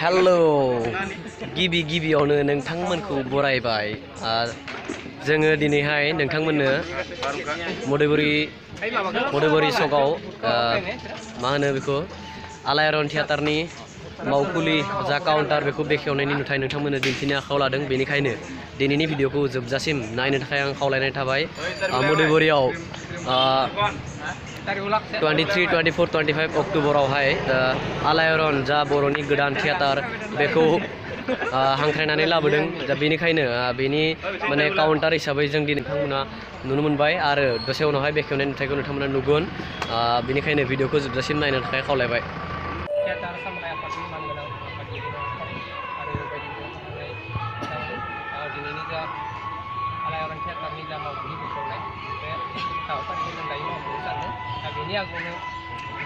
Hello गिबियावनो नोंथांमोनखौ बरायबाय जोङो दिनैहाय नोंथांमोननो मदुबरी सकआव मा होनो बेखौ आलायारन थियेटारनि मावखुलि जा काउन्टार बेखौ बेखेवनायनि नुथाय नोंथांमोननो दिन्थिनो आखायाव लादों। बेनिखायनो दिनैनि भिडिअखौ जोबजासिम नायनो थाखाय आं खावलायनाय थाबाय। मदुबरीयाव 23, 24, 25 अक्ट'बरावहाय आलायारन जा बर'नि गोदान थियेटार बेखौ हांख्रायनानै लाबोदों। दा बेनिखायनो बेनि माने काउन्टार हिसाबै जों दिनै नोंथांमोना नुनो मोनबाय आरो दसे उनावहाय बेखेवनाय नुथायखौ नोंथांमोना नुगोन। बेनिखायनो भिडिअखौ जोबजासिम नायनो थाखाय खावलायबाय। थियेटार सामलाय आफादनि मानगोनां आफादगिरि आरो दिनैनि जा आलायारन थियेटारनि जा मावखुलि बेखेवनाय बे हाबाफारिखौ जों दायो मावफुंनो सानदों। दा बेनि आगोलावनो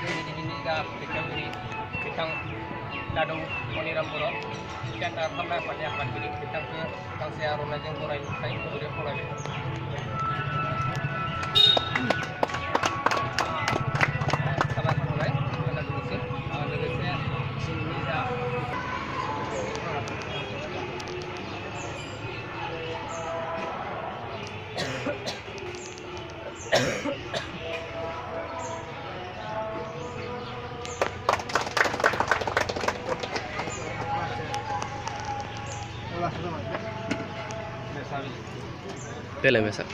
जोंनि दिनैनि जा बेखेवगिरि बिथां दादौ मनिराम बर' थियेटार सामलाय आफादनि आफादगिरि बिथांखौ गांसे आर'नाइजों बरायनो थाखाय गुरै खावलायबाय। Dele mesa.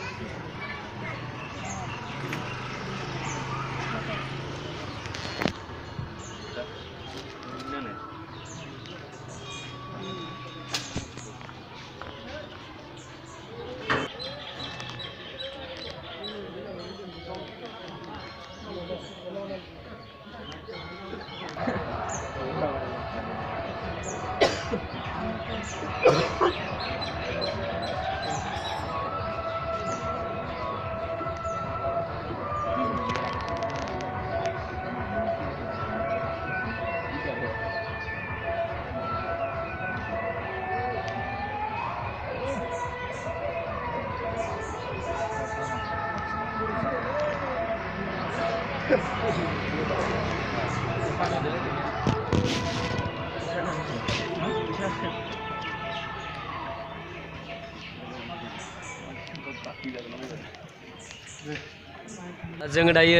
जोङो दायो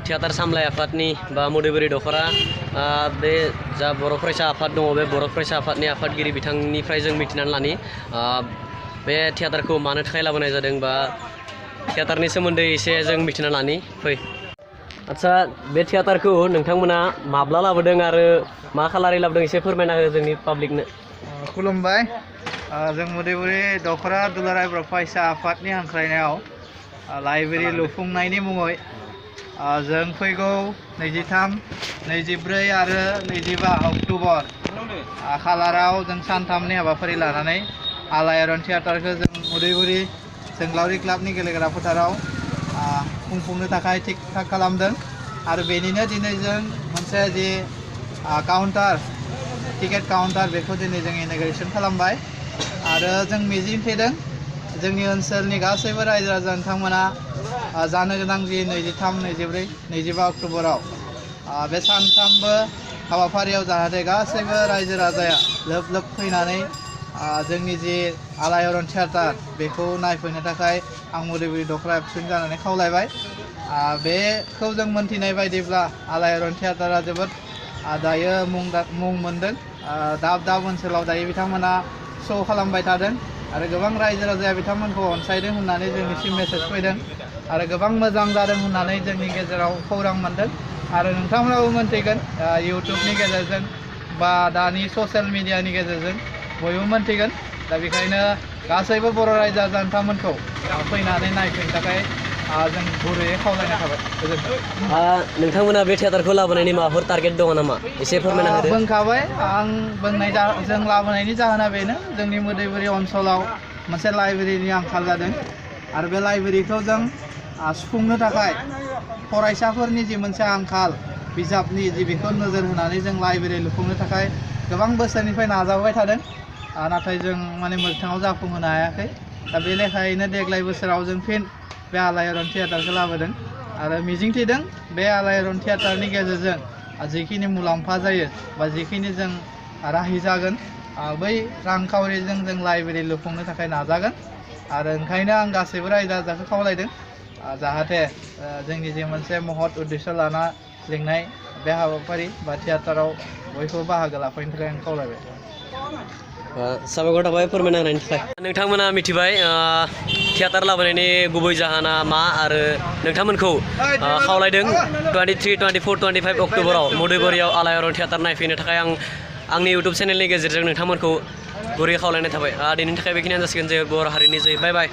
थियेटार सामलाय आफादनि बा मदुबरी दख'रा बे जा बर' फरायसा आफाद दङ बे बर' फरायसा आफादनि आफादगिरि बिथांनिफ्राय जों मिथिनानै लानि बे थियेटारखौ मानो थाखाय लाबोनाय जादों बा थियेटारनि सोमोन्दै एसे जों मिथिना लानि फै। आदसा बे थियेटारखौ नोंथांमोना माब्ला लाबोदों आरो मा खालारै लाबोदों एसे फोरमायना हो जोंनि पाब्लिकनो। खुलुमबाय। जों मदुबरी दख'रा दुलाराय बर' फरायसा आफादनि हांख्रायनायाव लाइब्रेरि लुफुंनायनि मुङै जों फैगौ 23, 24 आरो 25 अक्ट'बर खालाराव जों सानथामनि हाबाफारि लानानै आलायारन थियेटारखौ जों मदुबरी जोंग्लावरि क्लाबनि गेलेग्रा फोथाराव खुंफुंनो थाखाय थिग थाक खालामदों। आरो बेनिनो दिनै जों मोनसे जि काउन्टार टिकेट काउन्टार बेखौ दिनै जों इन'ग्रेसन खालामबाय आरो जों मिजिं थिदों जोंनि ओनसोलनि गासैबो रायजो राजा नोंथांमोना जानो गोनां जि 23, 24, 25 अक्ट'बराव बे सानथामबो हाबाफारियाव जाहाथे गासैबो रायजो राजाया लोब लोब फैनानै जोंनि जि आलायारन थियेटार बेखौ नायफैनो थाखाय आं मदुबरी दख'रा एबसुनि जानानै खावलायबाय। बेखौ जों मोनथिनाय बायदिब्ला आलायारन थियेटारा जोबोद दायो मुं मोनदों। दाब दाब ओनसोलाव दायो बिथांमोना श' खालामबाय थादों आरो गोबां रायजो राजाया बिथांमोनखौ अनसायदों होननानै जोंनिसिम मेसेज फैदों आरो गोबां मोजां जादों होननानै जोंनि गेजेराव खौरां मोनदों। आरो नोंथांमोनाबो मोनथिगोन इउटुबनि गेजेरजों बा दानि ससियेल मिडियानि गेजेरजों बयबो मोनथिगोन। दा बेखायनो गासैबो बर' रायजो राजा नोंथांमोनखौ फैनानै नायफैनो थाखाय जों गुरैयै खावलायनाय थाबाय। नोंथांमोना बे थियेटारखौ लाबोनायनि माबाफोर टारगेट दङ नामा एसे फोरमायना होदो। बुंखाबाय आं जों लाबोनायनि जाहोना बेनो जोंनि मदुबरी ओनसोलाव मोनसे लाइब्रेरिनि आंखाल जादों आरो बे लाइब्रेरिखौ जों सुफुंनो थाखाय फरायसाफोरनि जि मोनसे आंखाल बिजाबनि जि बेखौ नोजोर होनानै जों लाइब्रेरि लुफुंनो थाखाय गोबां बोसोरनिफ्राय नाजाबाय थादों नाथाय जों माने मोगथाङाव जाफुंहोनो हायाखै। दा बे लेखायैनो देग्लाय बोसोराव जों फिन बे आलायारन थियेटारखौ लाबोदों आरो मिजिंथिदों बे आलायारन थियेटारनि गेजेरजों जिखिनि मुलाम्फा जायो बा जिखिनि जों राहि जागोन बै रांखावरिजों जों लाइब्रेरि लुफुंनो थाखाय नाजागोन आरो ओंखायनो आं गासैबो रायजो राजाखौ खावलायदों जाहाथे जोंनि जे मोनसे महत उद्देश्य लाना लिंनाय बे हाबाफारि बा थियाटाराव बयखौबो बाहागो लाफैनो थाखाय आं खावलायबाय साबायखर थाबाय फोरमायना होनायनि थाखाय नोंथांमोना मिथिबाय थियाटार लाबोनायनि गुबै जाहोना मा आरो नोंथांमोनखौ खावलायदों 23, 24, 25 अक्ट'बराव मधुबुरियाव आलायारन थियाटार नायफैनो थाखाय आंनि इउटुब चेनेलनि गेजेरजों नोंथांमोनखौ गुरै खावलायनाय थाबाय दिनैनि थाखाय बेखिनियानो जासिगोन जे बर' हारिनि जै बाय बाय